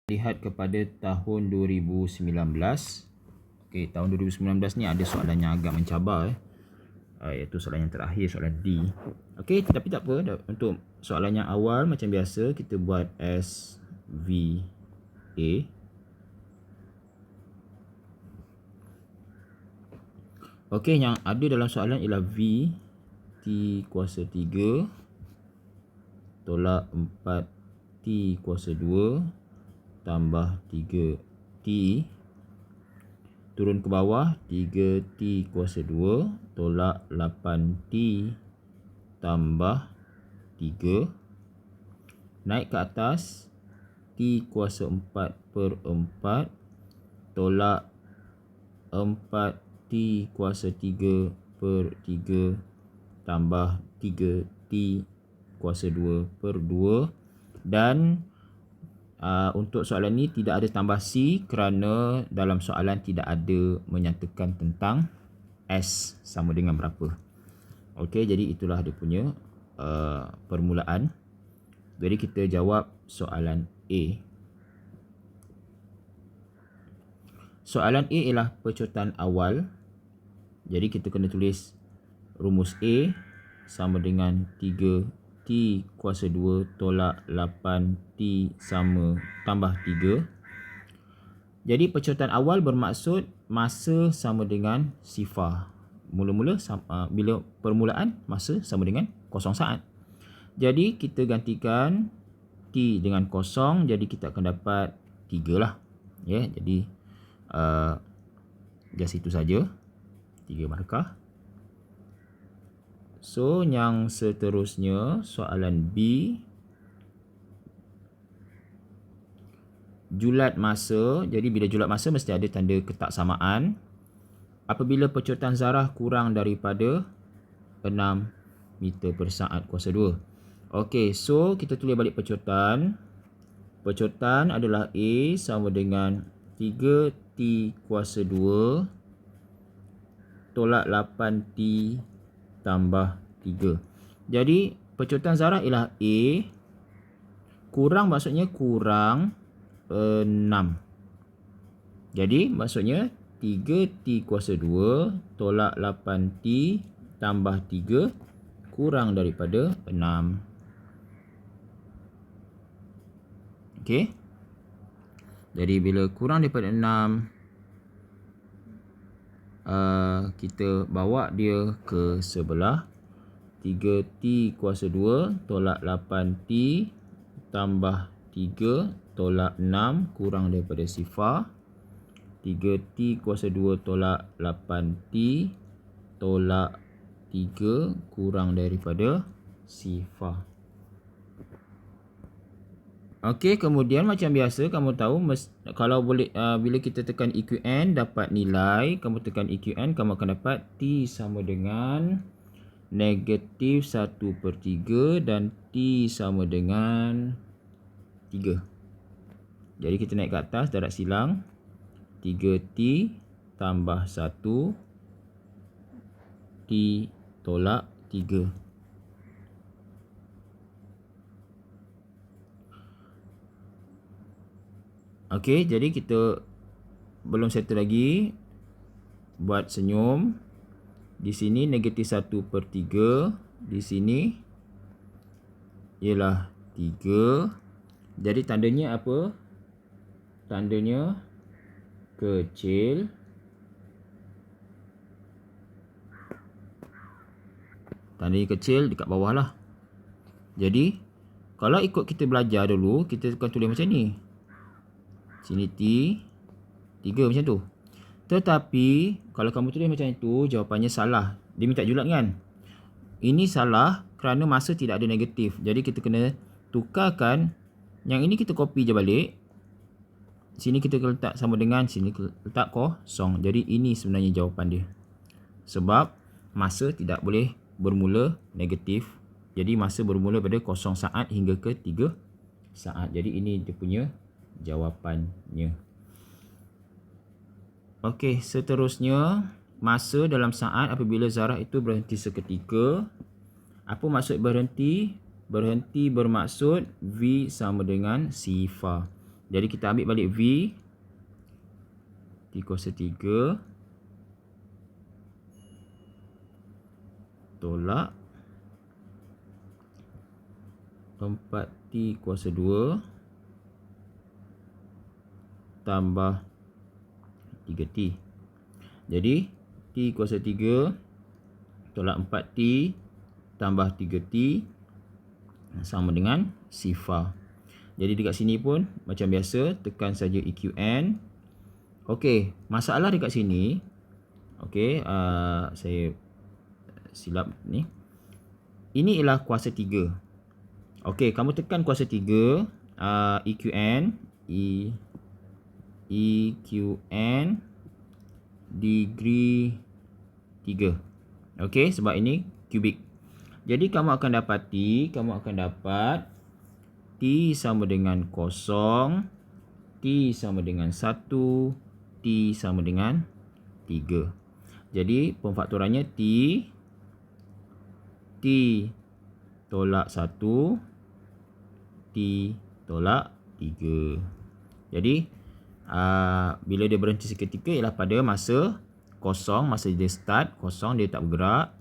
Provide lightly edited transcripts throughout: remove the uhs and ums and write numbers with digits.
Lihat kepada tahun 2019. Okey, tahun 2019 ni ada soalan yang agak mencabar iaitu soalan yang terakhir, soalan D. Okey, tapi tak apa. Untuk soalan yang awal macam biasa kita buat SVA. Okey, yang ada dalam soalan ialah V T kuasa 3 tolak 4 T kuasa 2 tambah 3T turun ke bawah 3T kuasa 2 tolak 8T tambah 3 naik ke atas T kuasa 4/4 tolak 4T kuasa 3/3 tambah 3T kuasa 2/2 dan untuk soalan ni tidak ada tambah C kerana dalam soalan tidak ada menyatakan tentang S sama dengan berapa. Okey, jadi itulah dia punya permulaan. Jadi kita jawab soalan A. Soalan A ialah pecotan awal. Jadi kita kena tulis rumus A sama dengan 3T kuasa 2 tolak 8T sama tambah 3. Jadi pecotan awal bermaksud masa sama dengan sifar. Mula-mula bila permulaan masa sama dengan 0 saat. Jadi kita gantikan T dengan 0, jadi kita akan dapat 3 lah. Ya, jadi just itu saja. 3 markah. So, yang seterusnya soalan B. Julat masa. Jadi bila julat masa mesti ada tanda ketaksamaan. Apabila pecotan zarah kurang daripada 6 meter per saat kuasa 2. Okey, so kita tulis balik pecotan. Pecotan adalah A sama dengan 3T kuasa 2 tolak 8T tambah 3. Jadi pecotan zarah ialah A. Kurang maksudnya kurang 6. Jadi maksudnya 3T kuasa 2 tolak 8T tambah 3 kurang daripada 6. Okey. Jadi bila kurang daripada 6, kita bawa dia ke sebelah. 3T kuasa 2 tolak 8T tambah 3 tolak 6 kurang daripada sifar. 3T kuasa 2 tolak 8T tolak 3 kurang daripada sifar. Okey, kemudian macam biasa kamu tahu kalau boleh bila kita tekan EQN dapat nilai, kamu tekan EQN kamu akan dapat T sama dengan negatif 1/3 dan T sama dengan 3. Jadi kita naik ke atas darat silang. 3T tambah 1 T tolak 3. Okey, jadi kita belum settle lagi. Buat senyum. Di sini negatif 1/3. Di sini ialah 3. Jadi tandanya apa? Tandanya kecil. Tandanya kecil dekat bawah lah. Jadi kalau ikut kita belajar dulu, kita akan tulis macam ni. Sini T 3 macam tu. Tetapi kalau kamu tulis macam itu, jawapannya salah. Dia minta julat kan? Ini salah kerana masa tidak ada negatif. Jadi kita kena tukarkan. Yang ini kita copy je balik. Sini kita letak sama dengan, sini letak kosong. Jadi ini sebenarnya jawapan dia. Sebab masa tidak boleh bermula negatif. Jadi masa bermula pada 0 saat hingga ke 3 saat. Jadi ini dia punya jawapannya. Okey, seterusnya masa dalam saat apabila zarah itu berhenti seketika. Apa maksud berhenti? Berhenti bermaksud V sama dengan sifar. Jadi kita ambil balik V T kuasa 3 tolak 4T kuasa 2 tambah 3T. Jadi T kuasa 3 tolak 4T tambah 3T sama dengan sifar. Jadi dekat sini pun macam biasa, tekan saja EQN. Okey, masalah dekat sini. Okey, saya silap ni. Ini ialah kuasa 3. Okey, kamu tekan kuasa 3, EQN, EQN degree 3. Okey, sebab ini kubik. Jadi kamu akan dapat T sama dengan 0, T sama dengan 1, T sama dengan 3. Jadi pemfaktorannya T tolak 1, T tolak 3. Jadi bila dia berhenti seketika ialah pada masa kosong, masa dia start kosong, dia tak bergerak.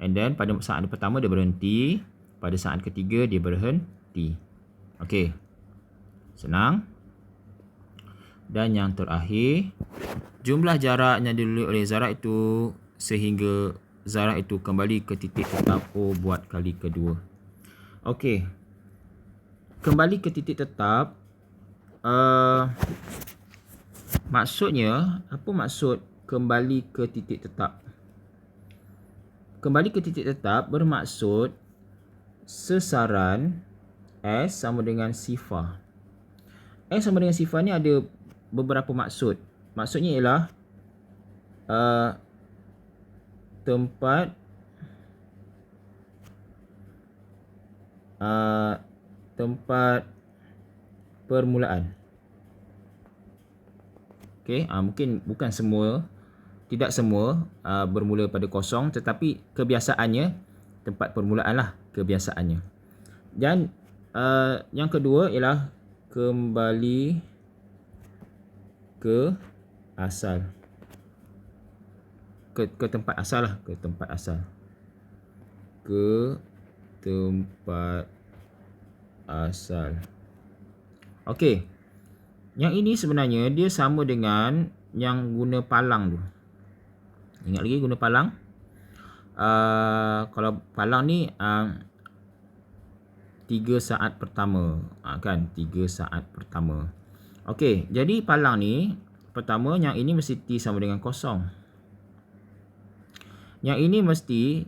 And then pada saat pertama dia berhenti, pada saat ketiga dia berhenti. Okey, senang. Dan yang terakhir, jumlah jarak yang dilalui oleh zarah itu sehingga zarah itu kembali ke titik tetap O buat kali kedua. Okey, kembali ke titik tetap, maksudnya, apa maksud kembali ke titik tetap? Kembali ke titik tetap bermaksud sesaran S sama dengan sifar. S sama dengan sifar ni ada beberapa maksud. Maksudnya ialah tempat permulaan. Okey, mungkin bukan semua, tidak semua bermula pada kosong, tetapi kebiasaannya tempat permulaan lah, kebiasaannya. Dan yang kedua ialah kembali ke asal. Ke tempat asal lah, ke tempat asal. Ke tempat asal. Okey. Yang ini sebenarnya dia sama dengan yang guna palang tu. Ingat lagi guna palang? Kalau palang ni 3 saat pertama, kan, 3 saat pertama. Okey, jadi palang ni pertama, yang ini mesti T sama dengan 0. Yang ini mesti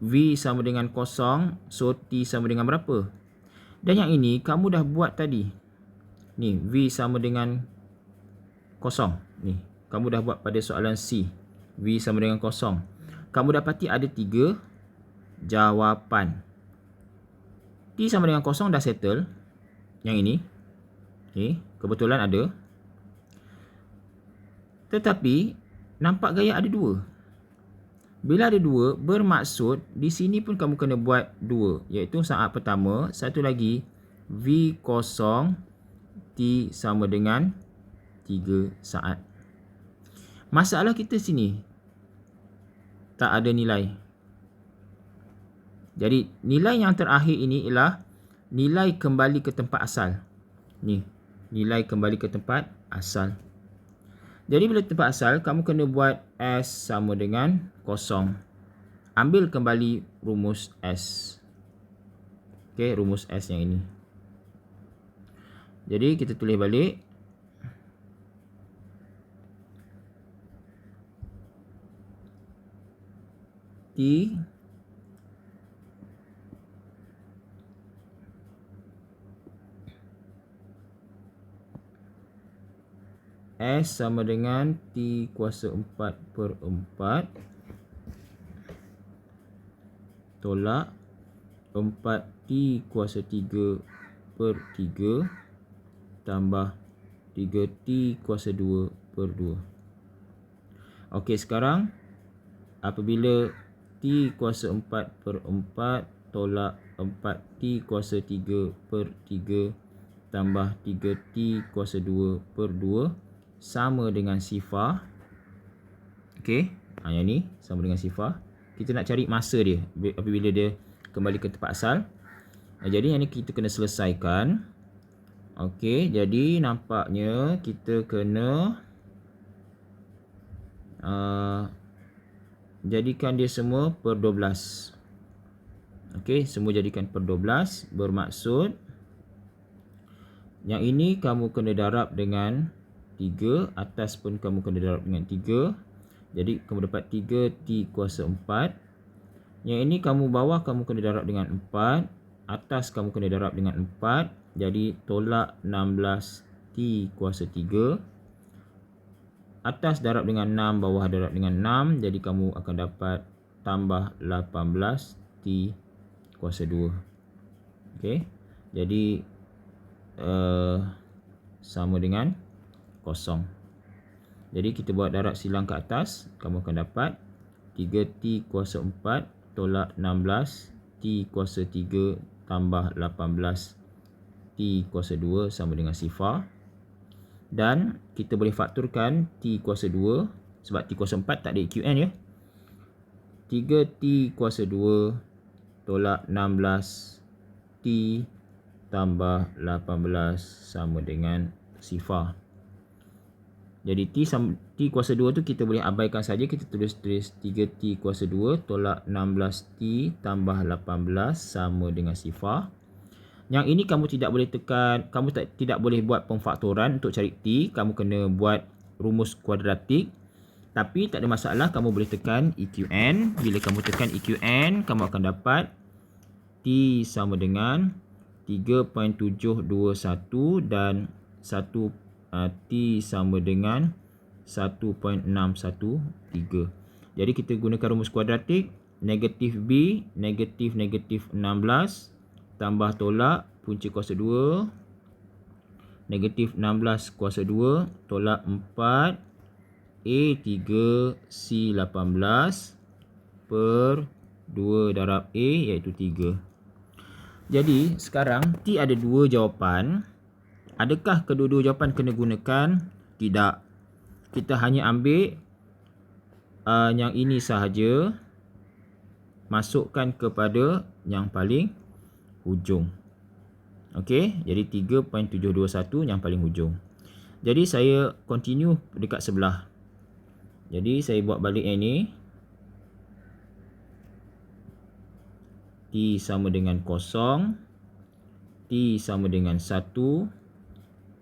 V sama dengan 0, so T sama dengan berapa? Dan yang ini kamu dah buat tadi. Ni V sama dengan 0. Ni kamu dah buat pada soalan C. V sama dengan 0. Kamu dapati ada 3 jawapan. T sama dengan 0 dah settle. Yang ini. Okay, kebetulan ada. Tetapi nampak gaya ada 2. Bila ada 2, bermaksud di sini pun kamu kena buat 2, iaitu saat pertama, satu lagi V0 T sama dengan 3 saat. Masalah kita sini tak ada nilai. Jadi nilai yang terakhir ini ialah nilai kembali ke tempat asal. Ni, nilai kembali ke tempat asal. Jadi bila tempat asal, kamu kena buat S sama dengan 0. Ambil kembali rumus S. Okey, rumus S yang ini. Jadi kita tulis balik. T S sama dengan T kuasa 4/4 tolak 4T kuasa 3/3 tambah 3T kuasa 2/2. Okey, sekarang apabila T kuasa 4/4 tolak 4T kuasa 3/3 tambah 3T kuasa 2 per 2 sama dengan sifar. Okey, yang ni sama dengan sifar. Kita nak cari masa dia apabila dia kembali ke tempat asal. Jadi yang ni kita kena selesaikan. Okey, jadi nampaknya kita kena jadikan dia semua per 12. Okey, semua jadikan per 12. Bermaksud yang ini kamu kena darab dengan 3. Atas pun kamu kena darab dengan 3. Jadi kamu dapat 3T kuasa 4. Yang ini kamu bawah kamu kena darab dengan 4. Atas kamu kena darab dengan 4. Jadi tolak 16T kuasa 3. Atas darab dengan 6, bawah darab dengan 6. Jadi kamu akan dapat tambah 18T kuasa 2. Okey. Jadi sama dengan kosong. Jadi kita buat darab silang ke atas. Kamu akan dapat 3T kuasa 4 tolak 16T kuasa 3 tambah 18T kuasa 2 sama dengan sifar. Dan kita boleh fakturkan T kuasa 2 sebab T kuasa 4 tak ada EQN ya. 3T kuasa 2 tolak 16T tambah 18 sama dengan sifar. Jadi T kuasa 2 tu kita boleh abaikan saja. Kita tulis 3T kuasa 2 tolak 16T tambah 18 sama dengan sifar. Yang ini kamu tidak boleh tekan, kamu tidak boleh buat pemfaktoran untuk cari T. Kamu kena buat rumus kuadratik. Tapi tak ada masalah, kamu boleh tekan EQN. Bila kamu tekan EQN, kamu akan dapat T sama dengan 3.721 dan 1 T sama dengan 1.613. Jadi kita gunakan rumus kuadratik. Negatif B, negatif 16 tambah tolak punca kuasa 2 negatif 16 kuasa 2 tolak 4 A3 C18 per 2 darab A iaitu 3. Jadi sekarang T ada dua jawapan. Adakah kedua-dua jawapan kena gunakan? Tidak. Kita hanya ambil yang ini sahaja, masukkan kepada yang paling hujung. Okey, jadi 3.721 yang paling hujung. Jadi saya continue dekat sebelah. Jadi saya buat balik yang ini. T sama dengan 0, T sama dengan 1,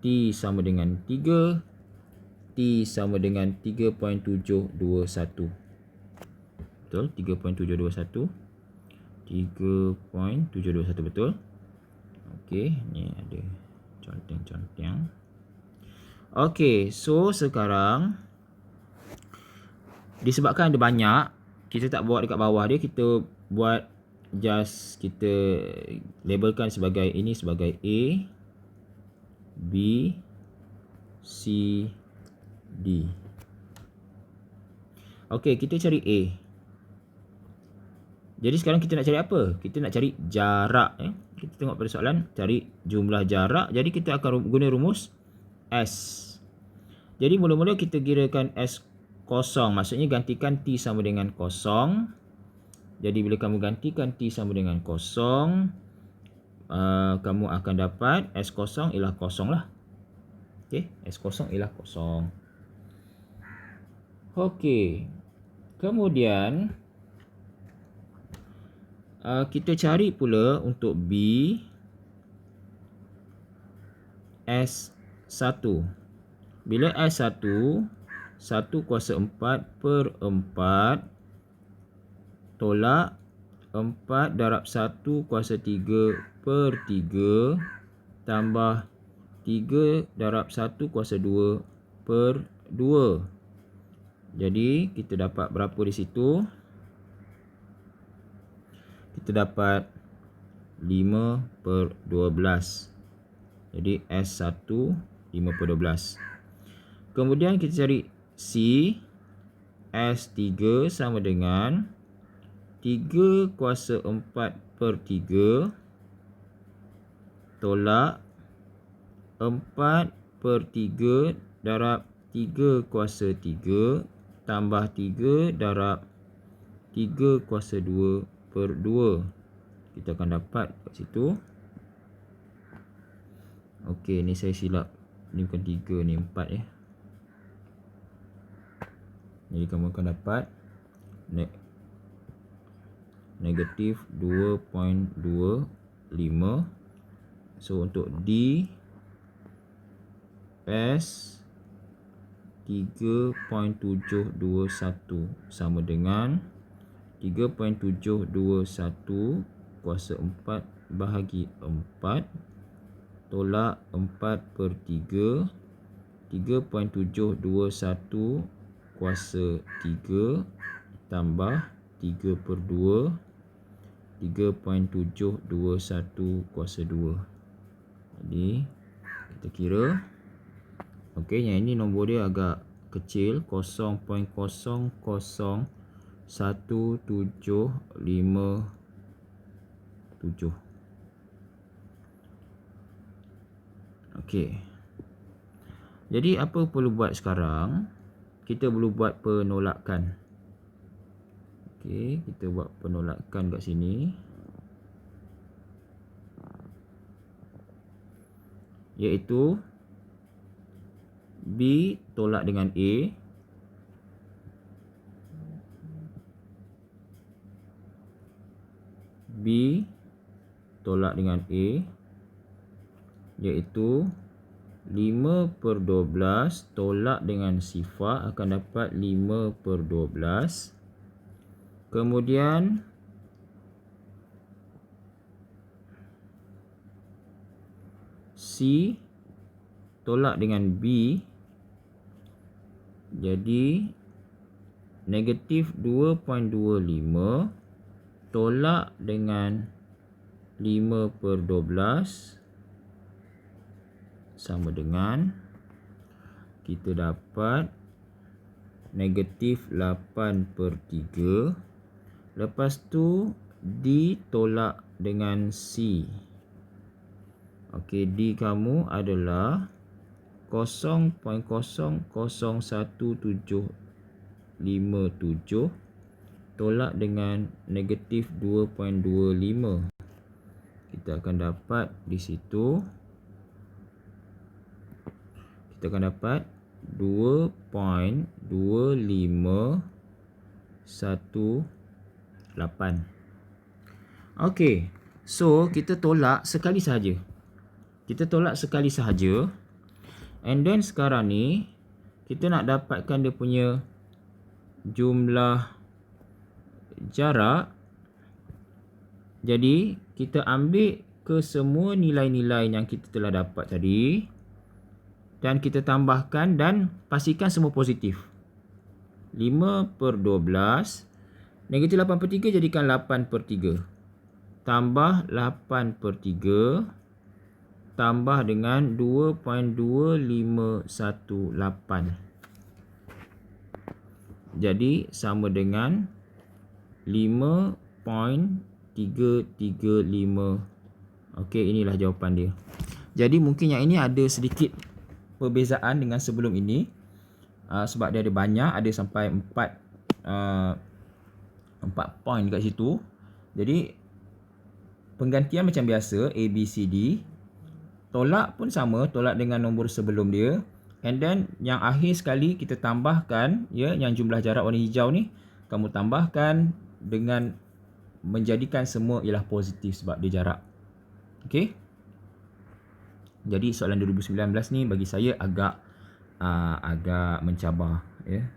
T sama dengan 3, T sama dengan 3.721. Betul, 3.721. 3.721 betul. Okey, ni ada conteng-conteng. Okey, so sekarang disebabkan ada banyak, kita tak buat dekat bawah dia, kita buat just kita labelkan sebagai ini sebagai A, B, C, D. Okey, kita cari A. Jadi sekarang kita nak cari apa? Kita nak cari jarak. Kita tengok pada soalan, cari jumlah jarak. Jadi kita akan guna rumus S. Jadi mula-mula kita kirakan S kosong. Maksudnya gantikan T sama dengan kosong. Jadi bila kamu gantikan T sama dengan kosong, kamu akan dapat S kosong ialah kosong lah. Okey, S kosong ialah kosong. Okey. Kemudian kita cari pula untuk B S1. Bila S1 1 kuasa 4 per 4 tolak 4 darab 1 kuasa 3 per 3 tambah 3 darab 1 kuasa 2 per 2. Jadi kita dapat berapa di situ? Kita dapat 5 per 12. Jadi S1 5 per 12. Kemudian kita cari C. S3 sama dengan 3 kuasa 4 per 3 tolak 4/3 darab 3 kuasa 3 tambah 3 darab 3 kuasa 2/2. Kita akan dapat kat situ. Okey, ni saya silap. Ni bukan 3, ni 4 ya. Jadi kamu akan dapat negatif 2.25. So untuk D S 3.721 sama dengan 3.721 kuasa 4 bahagi 4 tolak 4/3. 3.721 kuasa 3 tambah 3/2. 3.721 kuasa 2. Jadi kita kira. Okey, yang ini nombor dia agak kecil, 0.001757. Okey. Jadi apa perlu buat sekarang? Kita perlu buat penolakan. Okey, kita buat penolakan kat sini. Iaitu B tolak dengan A. B tolak dengan A. Iaitu 5/12 tolak dengan sifar akan dapat 5/12. Kemudian C tolak dengan B. Jadi negatif 2.25 tolak dengan 5/12 sama dengan kita dapat negatif 8/3. Lepas tu D tolak dengan C. Okey, D kamu adalah 0.00157 tolak dengan negatif 2.25. Kita akan dapat di situ, kita akan dapat 2.2518. Okey, so kita tolak sekali sahaja. Kita tolak sekali sahaja. And then sekarang ni kita nak dapatkan dia punya jumlah jarak. Jadi kita ambil ke semua nilai-nilai yang kita telah dapat tadi dan kita tambahkan dan pastikan semua positif. 5/12 negatif 8/3 jadikan 8/3 tambah 8/3 tambah dengan 2.2518. Jadi sama dengan 5.335. Okey, inilah jawapan dia. Jadi mungkin yang ini ada sedikit perbezaan dengan sebelum ini. Sebab dia ada banyak, ada sampai 4 point dekat situ. Jadi penggantian macam biasa, A, B, C, D. Tolak pun sama, tolak dengan nombor sebelum dia. And then yang akhir sekali kita tambahkan, ya, yang jumlah jarak warna hijau ni kamu tambahkan dengan menjadikan semua ialah positif sebab dia jarak. Okey. Jadi soalan 2019 ni bagi saya agak mencabar, ya.